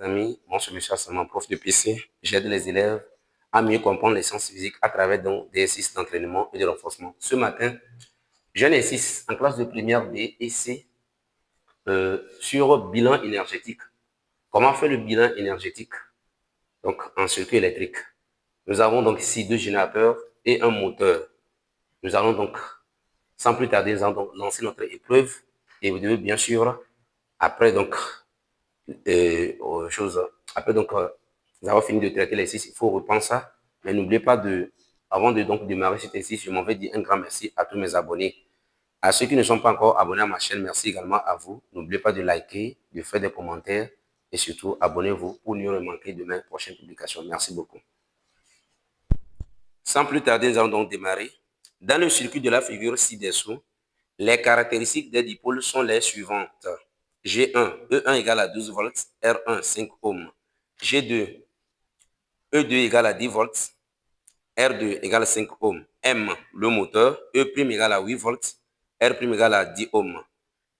Amis, moi je me cherche mon prof de PC. J'aide les élèves à mieux comprendre les sciences physiques à travers donc, des exercices d'entraînement et de renforcement. Ce matin, j'ai un exercice en classe de première B et C sur bilan énergétique. Comment faire le bilan énergétique donc en circuit électrique? Nous avons donc ici deux générateurs et un moteur. Nous allons donc, sans plus tarder, nous allons donc lancer notre épreuve et vous devez bien sûr, après donc, après donc, nous avons fini de traiter l'exercice, il faut reprendre ça. Mais n'oubliez pas de, avant de donc démarrer cet exercice, je m'en vais dire un grand merci à tous mes abonnés. À ceux qui ne sont pas encore abonnés à ma chaîne, merci également à vous. N'oubliez pas de liker, de faire des commentaires et surtout abonnez-vous pour ne rien manquer de mes prochaines publications. Merci beaucoup. Sans plus tarder, nous allons donc démarrer. Dans le circuit de la figure ci-dessous, les caractéristiques des dipôles sont les suivantes. G1, E1 égale à 12 volts, R1 5 ohms. G2, E2 égale à 10 volts, R2 égale à 5 ohms. M, le moteur, E' égale à 8 volts, R' égale à 10 ohms.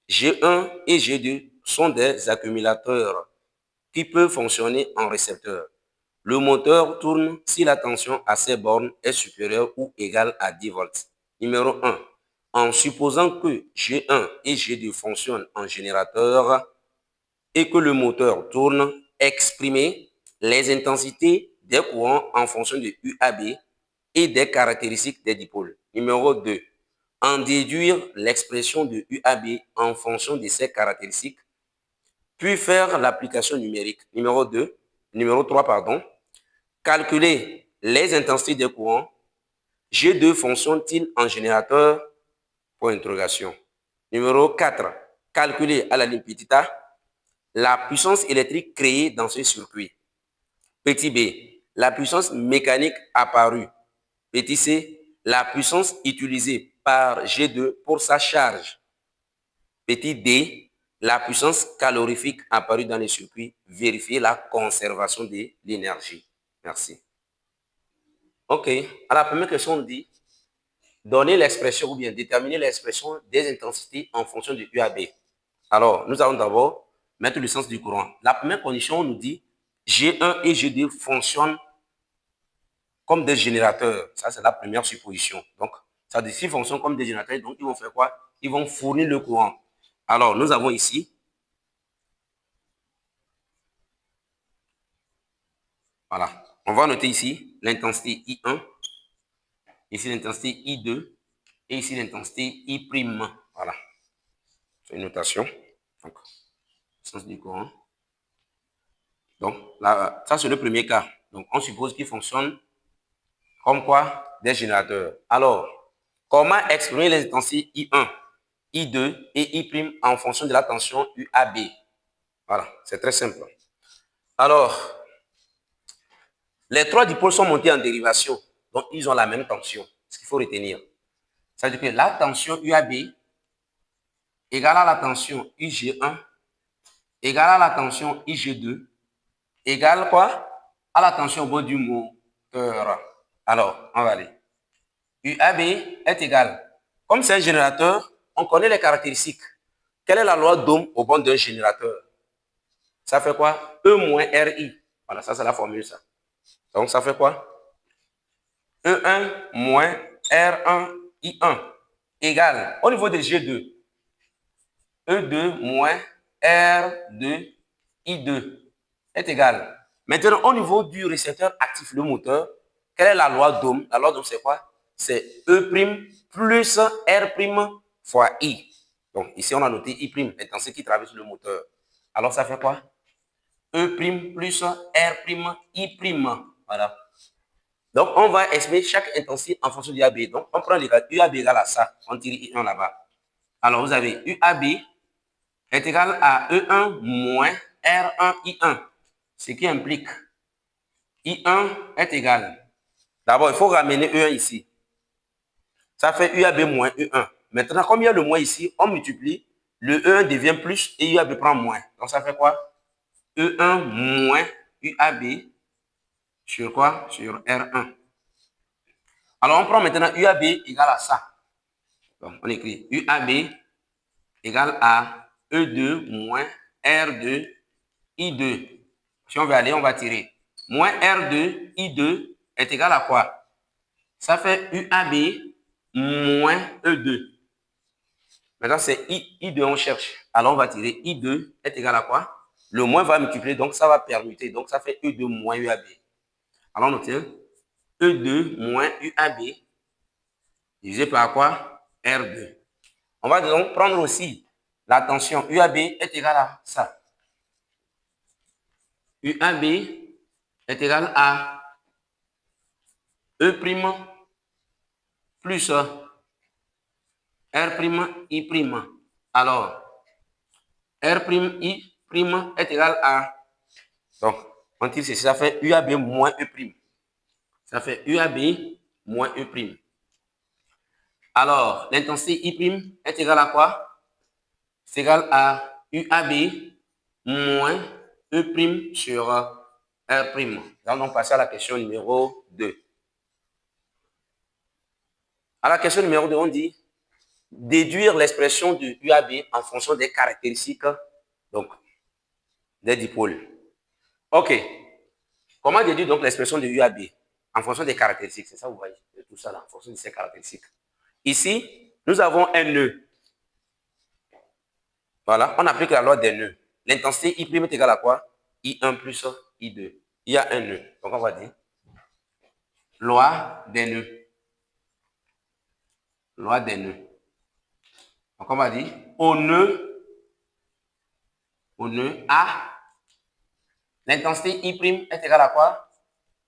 G1 et G2 sont des accumulateurs qui peuvent fonctionner en récepteur. Le moteur tourne si la tension à ces bornes est supérieure ou égale à 10 volts. Numéro 1. En supposant que G1 et G2 fonctionnent en générateur et que le moteur tourne, exprimer les intensités des courants en fonction de UAB et des caractéristiques des dipôles. Numéro 2. En déduire l'expression de UAB en fonction de ces caractéristiques, puis faire l'application numérique. Numéro 3, pardon. Calculer les intensités des courants. G2 fonctionne-t-il en générateur? Point d'interrogation. Numéro 4. Calculer à la ligne petit a la puissance électrique créée dans ce circuit. Petit b. La puissance mécanique apparue. Petit c. La puissance utilisée par G2 pour sa charge. Petit d. La puissance calorifique apparue dans le circuit. Vérifier la conservation de l'énergie. Merci. OK. À la première question, on dit donner l'expression ou bien déterminer l'expression des intensités en fonction de UAB. Alors, nous allons d'abord mettre le sens du courant. La première condition, on nous dit G1 et G2 fonctionnent comme des générateurs. Ça, c'est la première supposition. Donc, ça dit s'ils fonctionnent comme des générateurs, donc ils vont faire quoi? Ils vont fournir le courant. Alors, nous avons ici, voilà, on va noter ici l'intensité I1, ici l'intensité I2 et ici l'intensité I'. Voilà, c'est une notation. Donc, sens du courant. Donc, là, ça, c'est le premier cas. Donc, on suppose qu'ils fonctionnent comme quoi? Des générateurs. Alors, comment exprimer les intensités I1, I2 et I' en fonction de la tension UAB? Voilà, c'est très simple. Alors, les trois dipôles sont montés en dérivation. Donc, ils ont la même tension. Ce qu'il faut retenir. C'est-à-dire que la tension UAB égale à la tension IG1 égale à la tension IG2 égale quoi? À la tension au bout du moteur. Alors, on va aller. UAB est égal. Comme c'est un générateur, on connaît les caractéristiques. Quelle est la loi d'Ohm au bord d'un générateur? Ça fait quoi? E moins RI. Voilà, ça c'est la formule ça. Donc ça fait quoi? E1 moins R1 I1 égale, au niveau de G2, E2 moins R2 I2 est égal. Maintenant, au niveau du récepteur actif, le moteur, quelle est la loi d'Ohm? La loi d'Ohm, c'est quoi? C'est E' plus R' fois I. Donc, ici, on a noté I', l'intensité qui traverse le moteur. Alors, ça fait quoi? E' plus R' I'. Voilà. Donc, on va exprimer chaque intensité en fonction du UAB. Donc, on prend les cas UAB égale à ça. On tire I1 là-bas. Alors, vous avez UAB est égal à E1 moins R1 I1. Ce qui implique I1 est égal. D'abord, il faut ramener E1 ici. Ça fait UAB moins E1. Maintenant, comme il y a le moins ici, on multiplie. Le E1 devient plus et UAB prend moins. Donc, ça fait quoi? E1 moins UAB sur quoi? Sur R1. Alors, on prend maintenant UAB égale à ça. Donc, on écrit UAB égale à E2 moins R2 I2. Si on veut aller, on va tirer. Moins R2, I2 est égal à quoi? Ça fait UAB moins E2. Maintenant, c'est I2, on cherche. Alors, on va tirer I2 est égal à quoi? Le moins va multiplier, donc ça va permuter. Donc, ça fait E2 moins UAB. Alors, on obtient E2 moins UAB divisé par quoi? R2. On va donc prendre aussi la tension. UAB est égal à ça. UAB est égal à E' plus R'I'. Alors, R'I' est égal à... Donc, on tire ceci, ça fait UAB moins E'. Ça fait UAB moins E'. Alors, l'intensité I' est égale à quoi? C'est égal à UAB moins E' sur R'. Nous allons passer à la question numéro 2. À la question numéro 2, on dit déduire l'expression de UAB en fonction des caractéristiques donc, des dipôles. OK. Comment déduire donc l'expression de UAB en fonction des caractéristiques? C'est ça, vous voyez, tout ça là, en fonction de ces caractéristiques. Ici, nous avons un nœud. Voilà, on applique la loi des nœuds. L'intensité I' est égale à quoi? I1 plus I2. Il y a un nœud. Donc, on va dire loi des nœuds. Loi des nœuds. Donc, on va dire au nœud A, l'intensité I' est égale à quoi?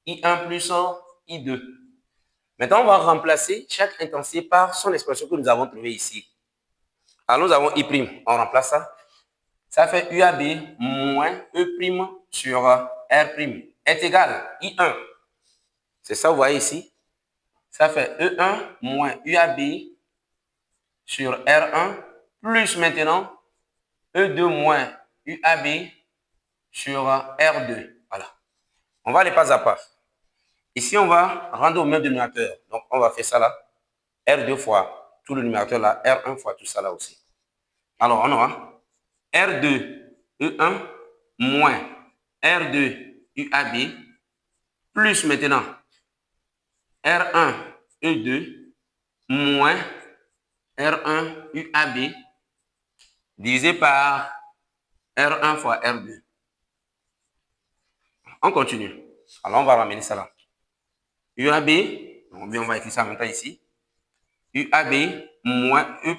I1 plus I2. Maintenant, on va remplacer chaque intensité par son expression que nous avons trouvée ici. Alors, nous avons I'. On remplace ça. Ça fait UAB moins E' sur R' est égal I1. C'est ça, vous voyez ici. Ça fait E1 moins UAB sur R1 plus maintenant E2 moins UAB sur R2. Voilà. On va aller pas à pas. Ici, on va rendre au même dénominateur. Donc, on va faire ça là. R2 fois tout le numérateur là. R1 fois tout ça là aussi. Alors, on aura R2 E1 moins R2 UAB plus maintenant R1 E2 moins R1 UAB divisé par R1 fois R2. On continue. Alors, on va ramener ça là. UAB, on va écrire ça en même temps ici. UAB moins E'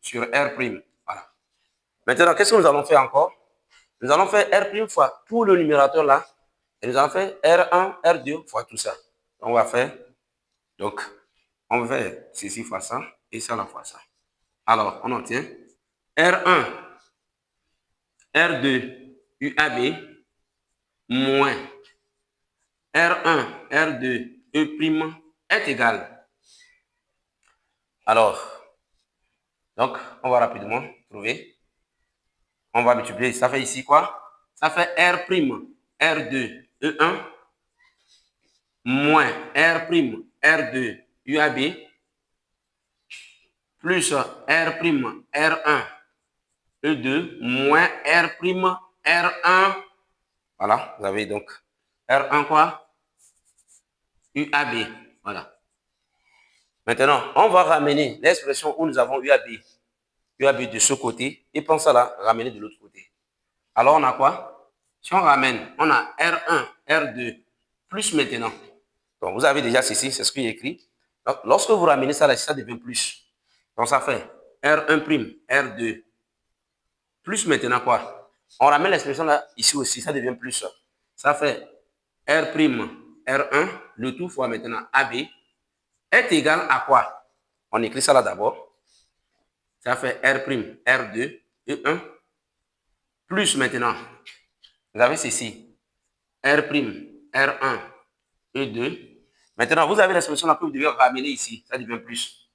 sur R'. Voilà. Maintenant, qu'est-ce que nous allons faire encore? Nous allons faire R' fois tout le numérateur là. Et nous allons faire R1, R2 fois tout ça. On va faire, donc, on va faire ceci fois ça et ça la fois ça. Alors, on obtient R1, R2, UAB moins R1, R2, E' est égal. Alors, donc, on va rapidement trouver. On va multiplier. Ça fait ici quoi? Ça fait R', R2, E1 moins R', R2, UAB plus R', R1, E2 moins R', R1. Voilà, vous avez donc R1 quoi? UAB. Voilà. Maintenant, on va ramener l'expression où nous avons UAB. UAB de ce côté et pense à la ramener de l'autre côté. Alors, on a quoi? Si on ramène, on a R1, R2 plus maintenant. Donc, vous avez déjà ceci, c'est ce qui est écrit. Donc, lorsque vous ramenez ça là, ça devient plus. Donc, ça fait R1', R2 plus maintenant quoi? On ramène l'expression là, ici aussi, ça devient plus. Ça fait R', R1, le tout fois maintenant AB est égal à quoi? On écrit ça là d'abord. Ça fait R', R2, E1 plus maintenant. Vous avez ceci. R', R1, E2. Maintenant, vous avez l'expression là que vous devez ramener ici. Ça devient plus.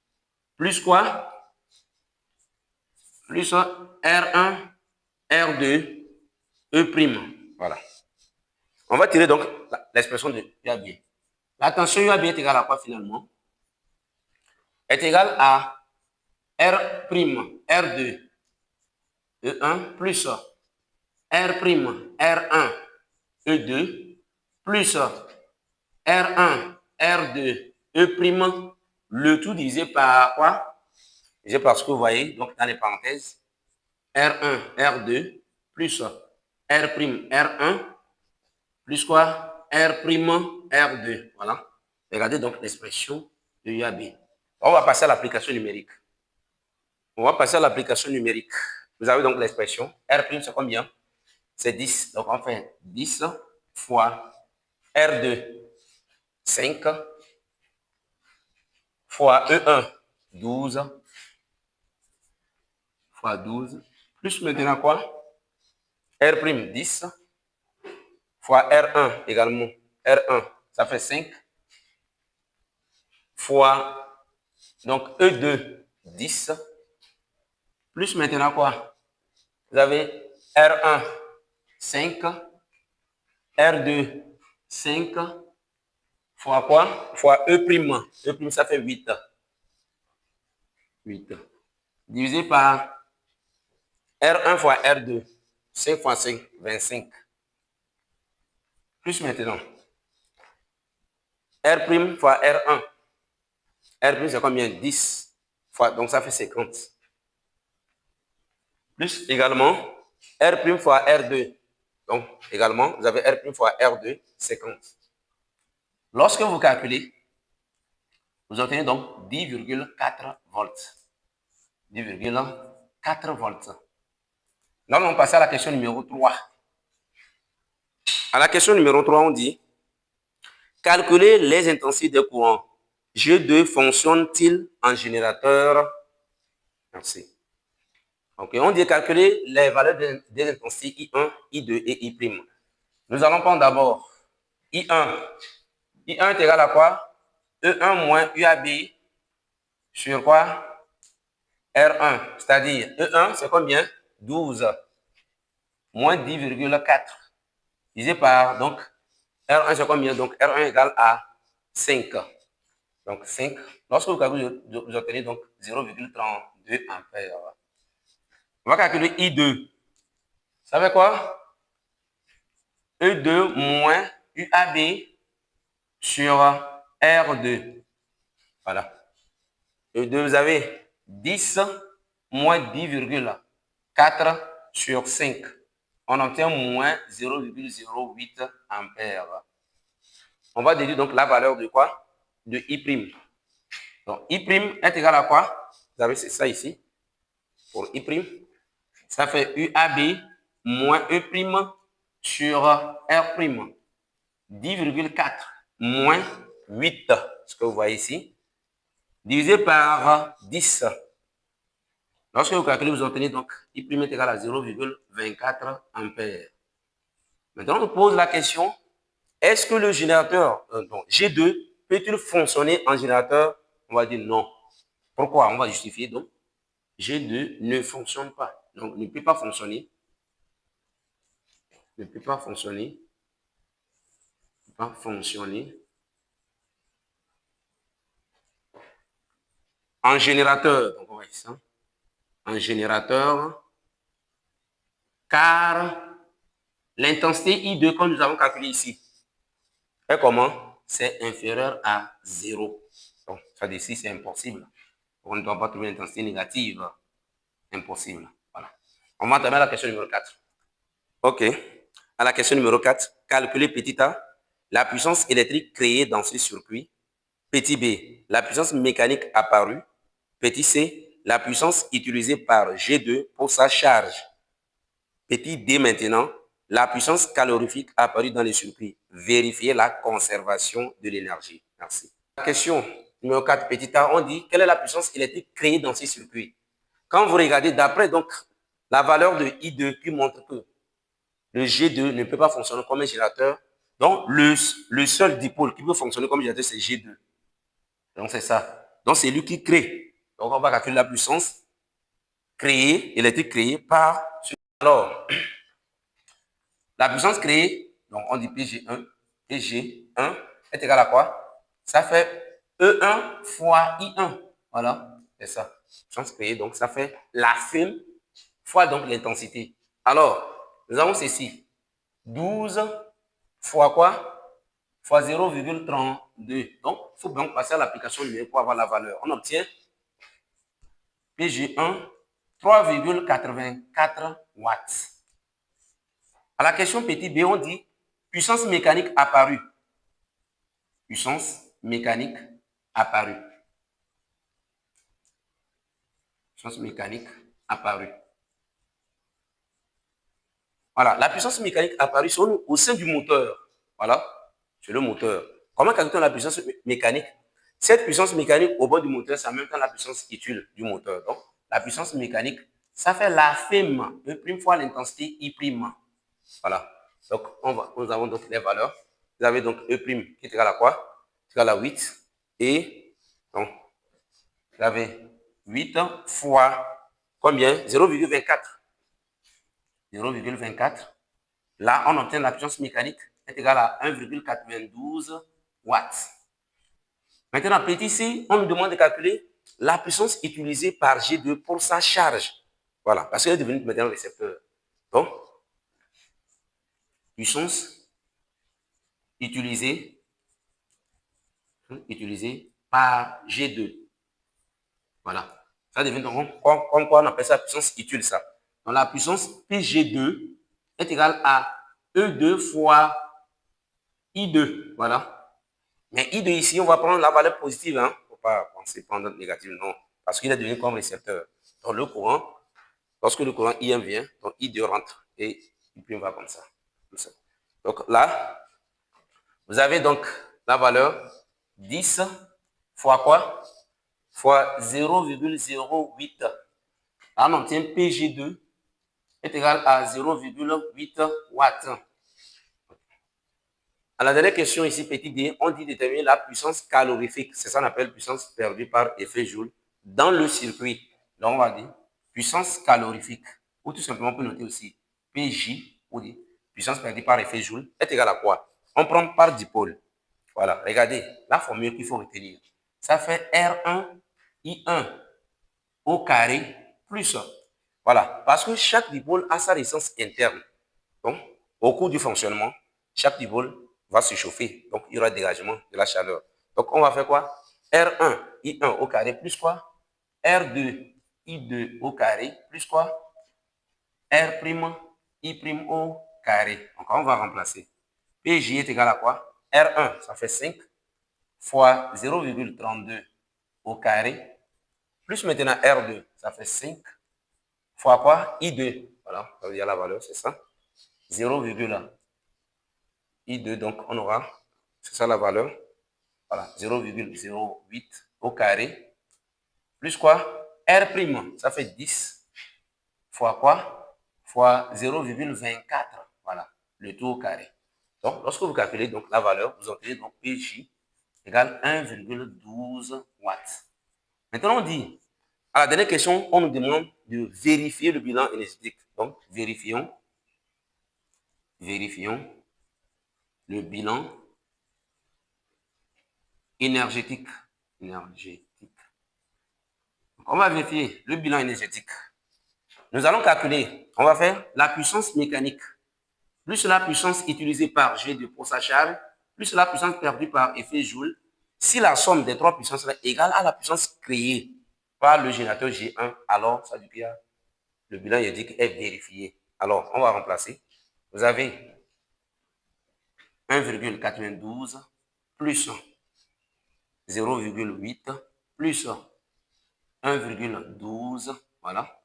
Plus quoi? Plus R1, R2, E'. Voilà. On va tirer donc l'expression de UAB. La tension UAB est égale à quoi finalement? Est égale à R', R2, E1 plus R', R1, E2 plus R1, R2, E', le tout divisé par quoi? Divisé par ce que vous voyez, donc dans les parenthèses, R1, R2, plus R', R1, plus quoi? R', R2. Voilà. Regardez donc l'expression de UAB. On va passer à l'application numérique. On va passer à l'application numérique. Vous avez donc l'expression. R', c'est combien? C'est 10. Donc, on fait 10 fois R2, 5, fois E1, 12, fois 12, plus maintenant quoi? R', 10, fois R1 également. R1, ça fait 5, fois, donc E2, 10, plus maintenant quoi? Vous avez R1, 5, R2, 5, fois quoi? Fois E'. E', ça fait 8. 8. Divisé par R1 fois R2. 5 fois 5, 25. Plus maintenant. R' fois R1. R', c'est combien? 10. Fois, donc ça fait 50. Plus également R' fois R2. Donc également, vous avez R' fois R2, 50. Lorsque vous calculez, vous obtenez donc 10,4 volts. 10,4 volts. Là, on passe à la question numéro 3. À la question numéro 3, on dit calculer les intensités de courant. G2 fonctionne-t-il en générateur? Merci. Ok, on dit calculer les valeurs des intensités I1, I2 et I'. Nous allons prendre d'abord I1. I1 est égal à quoi? E1 moins UAB sur quoi? R1. C'est-à-dire E1, c'est combien? 12 moins 10,4 divisé par, donc, R1, c'est combien? Donc, R1 égale à 5. Donc, 5. Lorsque vous calculez, vous obtenez donc 0,32 ampères. On va calculer I2. Ça fait quoi? E2 moins UAB sur R2. Voilà. E2, vous avez 10 moins 10,4 sur 5. On obtient moins 0,08 ampères. On va déduire donc la valeur de quoi? De I'. Donc, I' est égal à quoi? Vous avez ça ici. Pour I', ça fait UAB moins E' sur R'. 10,4 moins 8, ce que vous voyez ici, divisé par 10. Lorsque vous calculez, vous obtenez donc I' est égal à 0,24 ampères. Maintenant, on pose la question, est-ce que le générateur donc G2 peut-il fonctionner en générateur? On va dire non. Pourquoi? On va justifier donc. G2 ne fonctionne pas. Donc, ne peut pas fonctionner. Ne peut pas fonctionner. Pas fonctionner en générateur. Donc, on va dire ça. En générateur. Car l'intensité I2, comme nous avons calculé ici, est comment? C'est inférieur à 0. Donc, ça dit ici, c'est impossible. On ne doit pas trouver l'intensité négative. Impossible. Voilà. On va entamer la question numéro 4. OK. À la question numéro 4, calculer petit a, la puissance électrique créée dans ce circuit. Petit b, la puissance mécanique apparue. Petit c, la puissance utilisée par G2 pour sa charge. Petit d maintenant, la puissance calorifique apparue dans le circuit. Vérifier la conservation de l'énergie. Merci. La question numéro 4, petit a, on dit quelle est la puissance électrique créée dans ces circuits. Quand vous regardez d'après donc la valeur de I2 qui montre que le G2 ne peut pas fonctionner comme un générateur, donc le seul dipôle qui peut fonctionner comme générateur, c'est G2. Donc c'est ça. Donc c'est lui qui crée. Donc on va calculer la puissance créée, électrique créée par... Alors, la puissance créée, donc on dit PG1, PG1 est égal à quoi? Ça fait E1 fois I1. Voilà, c'est ça. Puissance créée, donc ça fait la somme fois donc l'intensité. Alors, nous avons ceci. 12 fois quoi? Fois 0,32. Donc, il faut donc passer à l'application numérique pour avoir la valeur. On obtient PG1, 3,84 watts. À la question petit b, on dit puissance mécanique apparue. Puissance mécanique apparue. Puissance mécanique apparue. Voilà, la puissance mécanique apparue au sein du moteur. Voilà, c'est le moteur. Comment calcule la puissance mécanique? Cette puissance mécanique au bord du moteur, c'est en même temps la puissance utile du moteur. Donc, la puissance mécanique, ça fait la FEM, E' fois l'intensité I'. Voilà. Donc, nous avons donc les valeurs. Vous avez donc E' qui est égal à quoi? C'est égal à 8. Et donc, vous avez 8 fois combien? 0,24. 0,24. Là, on obtient la puissance mécanique est égale à 1,92 watts. Maintenant, petit c, on nous demande de calculer la puissance utilisée par G2 pour sa charge. Voilà, parce qu'elle est devenue maintenant récepteur. Donc, puissance utilisée par G2. Voilà. Ça devient donc, comme quoi on appelle ça puissance utile, ça. Donc, la puissance PG2 est égale à E2 fois I2. Voilà. Mais I2 ici, on va prendre la valeur positive. Hein. Il ne faut pas penser prendre négative, non. Parce qu'il est devenu comme récepteur. Donc, le courant, lorsque le courant I1 vient, donc I2 rentre. Et I' va comme ça. Donc là, vous avez donc la valeur 10 fois quoi? Fois 0,08. Là, on obtient PG2 est égal à 0,8 watts. À la dernière question ici, petit d, on dit déterminer la puissance calorifique. C'est ça qu'on appelle puissance perdue par effet Joule dans le circuit. Donc, on va dire puissance calorifique. Ou tout simplement, on peut noter aussi PJ, ou dire puissance perdue par effet Joule, est égal à quoi? On prend par dipôle. Voilà, regardez, la formule qu'il faut retenir. Ça fait R1 I1 au carré plus. Voilà, parce que chaque dipôle a sa résistance interne. Donc, au cours du fonctionnement, chaque dipôle va se chauffer. Donc, il y aura dégagement de la chaleur. Donc, on va faire quoi? R1 I1 au carré plus quoi? R2 I2 au carré plus quoi? R' I' au carré. Donc, on va remplacer. PJ est égal à quoi? R1, ça fait 5 fois 0,32 au carré, plus maintenant R2, ça fait 5 fois quoi? I2. Voilà, il y a la valeur, c'est ça. 0,1. I2, donc on aura, c'est ça la valeur. Voilà, 0,08 au carré, plus quoi? R', ça fait 10 fois quoi? Fois 0,24. Voilà, le tout au carré. Donc, lorsque vous calculez donc, la valeur, vous obtenez donc PJ égale 1,12 watts. Maintenant, on dit, à la dernière question, on nous demande de vérifier le bilan énergétique. Donc, vérifions le bilan énergétique. On va vérifier le bilan énergétique. Nous allons calculer, on va faire la puissance mécanique, plus la puissance utilisée par G2 pour sa charge, plus la puissance perdue par effet Joule, si la somme des trois puissances est égale à la puissance créée par le générateur G1, alors ça veut dire le bilan énergétique est vérifié. Alors, on va remplacer. Vous avez 1,92 plus 0,8 plus 1,12. Voilà.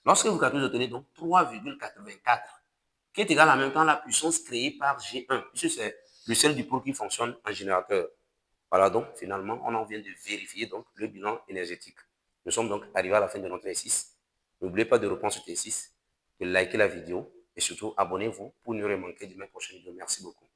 Lorsque vous calculez, vous obtenez donc 3,84, qui est égal en même temps à la puissance créée par G1, puisque c'est le seul dipôle qui fonctionne en générateur. Voilà, donc finalement, on en vient de vérifier donc, le bilan énergétique. Nous sommes donc arrivés à la fin de notre exercice. N'oubliez pas de reprendre cet exercice, de liker la vidéo et surtout abonnez-vous pour ne rien manquer de mes prochaines vidéos. Merci beaucoup.